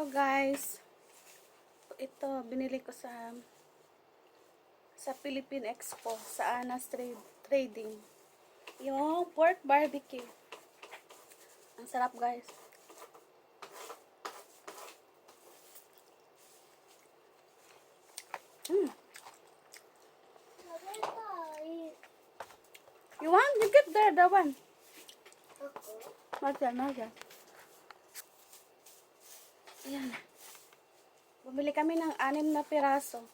Hello guys. Ito binili ko sa Philippine Expo sa Anas Trading. Yung pork barbecue. Ang sarap guys. You want? You get there, the one. Marjan. Ayan. Bumili kami ng 6 na piraso.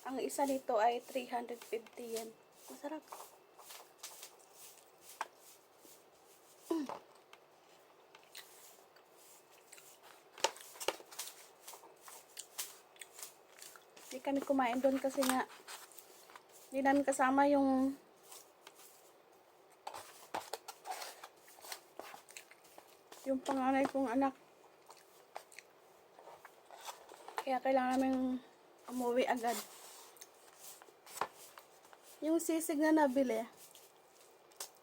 Ang isa nito ay 350 yen. Masarap. Hindi kami kumain doon kasi nga hindi namin kasama yung panganay kong anak. Kaya kailangan namin umuwi agad. Yung sisig na nabili,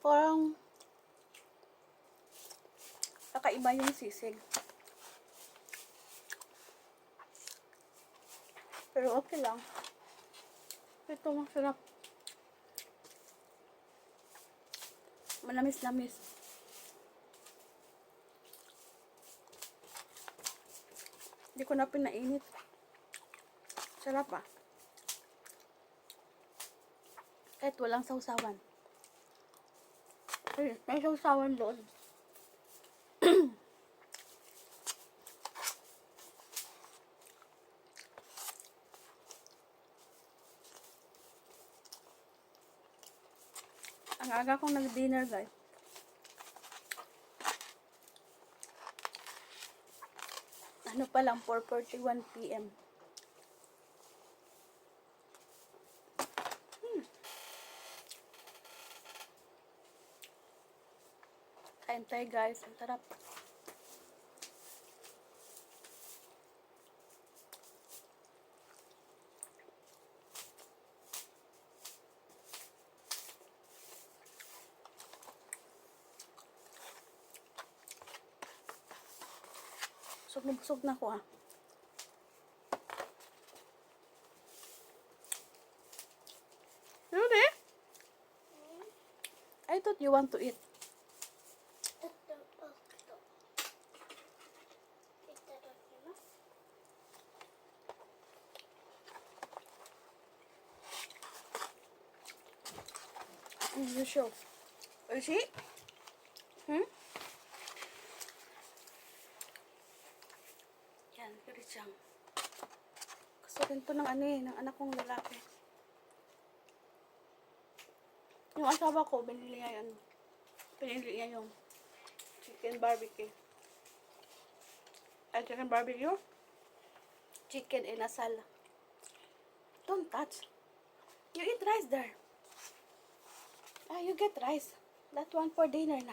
parang kakaiba yung sisig. Pero okay lang. Ito masarap. Manamis-namis. Hindi ko na pinainit. Sarap ah. Kahit walang sausawan. Ay, may sausawan doon. Ang aga kong nag-dinner guys. Ano pa lang, 4:41 PM. Kain tayo guys, ang sarap. Busog na ako ah. Really? I thought you want to eat. You show. Oishi? Yan, kiricang. Gusto rin to ng ng anak kong lalaki. Yung asawa ko, binili niya yan. Pinili niya yung chicken barbecue. Chicken barbecue? Chicken inasal. Don't touch. You eat rice there. You get rice. That one for dinner na.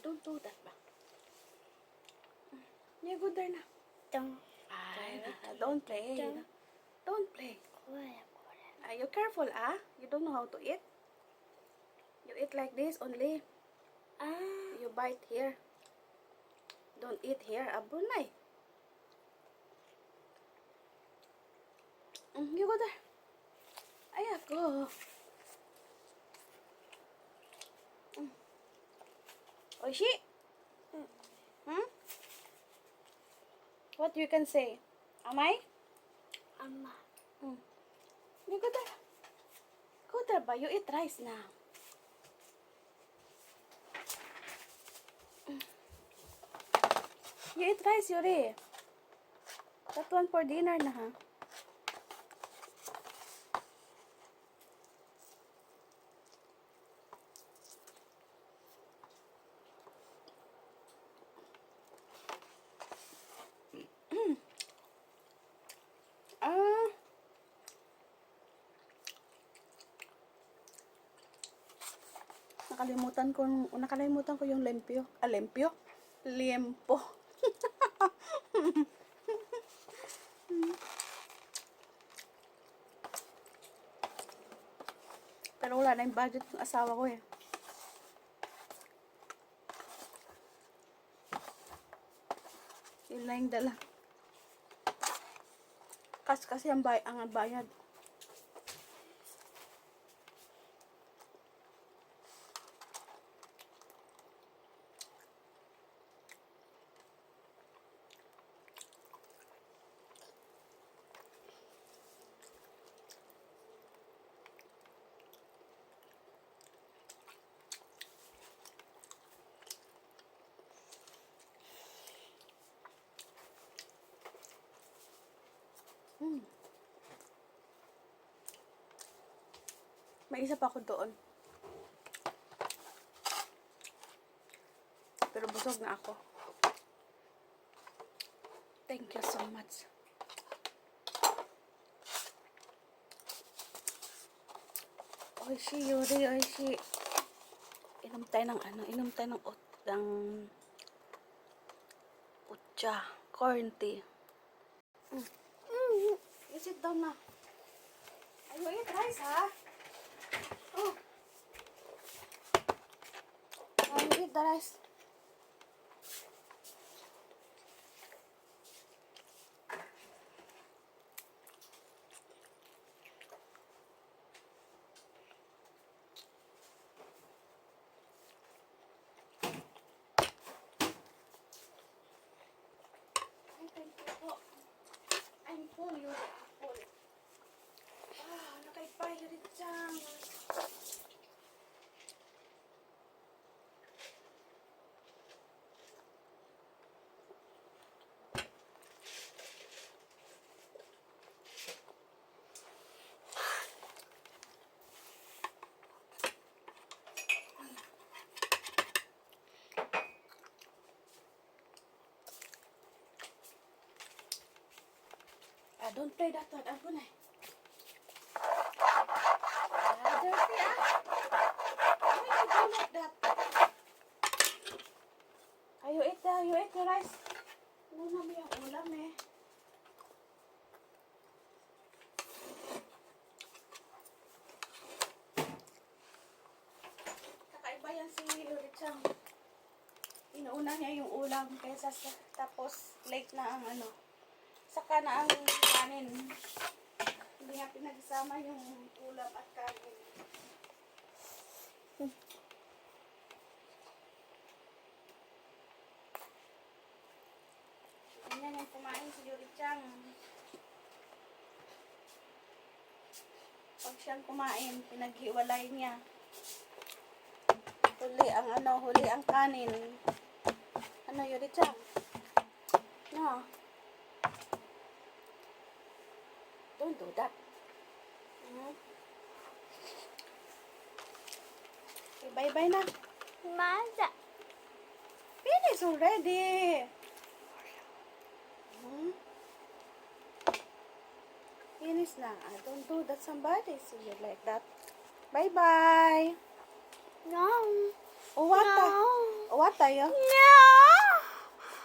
Don't do that ba. You go there na. Don't play. Don't play. You careful You don't know how to eat. You eat like this only. You bite here. Don't eat here. Abunay. You go there. Go. Oishi? What you can say? Amai? Amma. You go there. Go there ba? You eat rice now. You eat rice, Yuri. That one for dinner na ha. Nakalimutan ko yung lempyo. Lempyo? Liempo. Pero wala na yung budget ng asawa ko eh. Yun lang yung dala. Kasi ang bayad. May isa pa ako doon. Pero busog na ako. Thank you so much. Oishi, Yuri, oishi. Inom tayo ng utcha, corn tea. You sit down na. You eat rice, ha? Oh. You eat the rice. I'm full, you're full. Nakaipahirit dyan. Don't play that one. Apo na. Dirty, why you do like that? You eat the rice. Muna mo yung ulam eh. Kakaiba yan si Yuri-chan. Inuuna niya yung ulam kaysa tapos late na ang saka na ang kanin. Hindi nga pinagsama yung ulam at kanin. Ganyan yung kumain si Yuri-chan. Pag siyang kumain, pinaghiwalay niya. Huli ang kanin. Yuri-chan? No. Don't do that. Okay, bye-bye na. Masa. Finish already. Finish na. Don't do that somebody. See you like that. Bye-bye. No. Owata. No. Owata yo. No.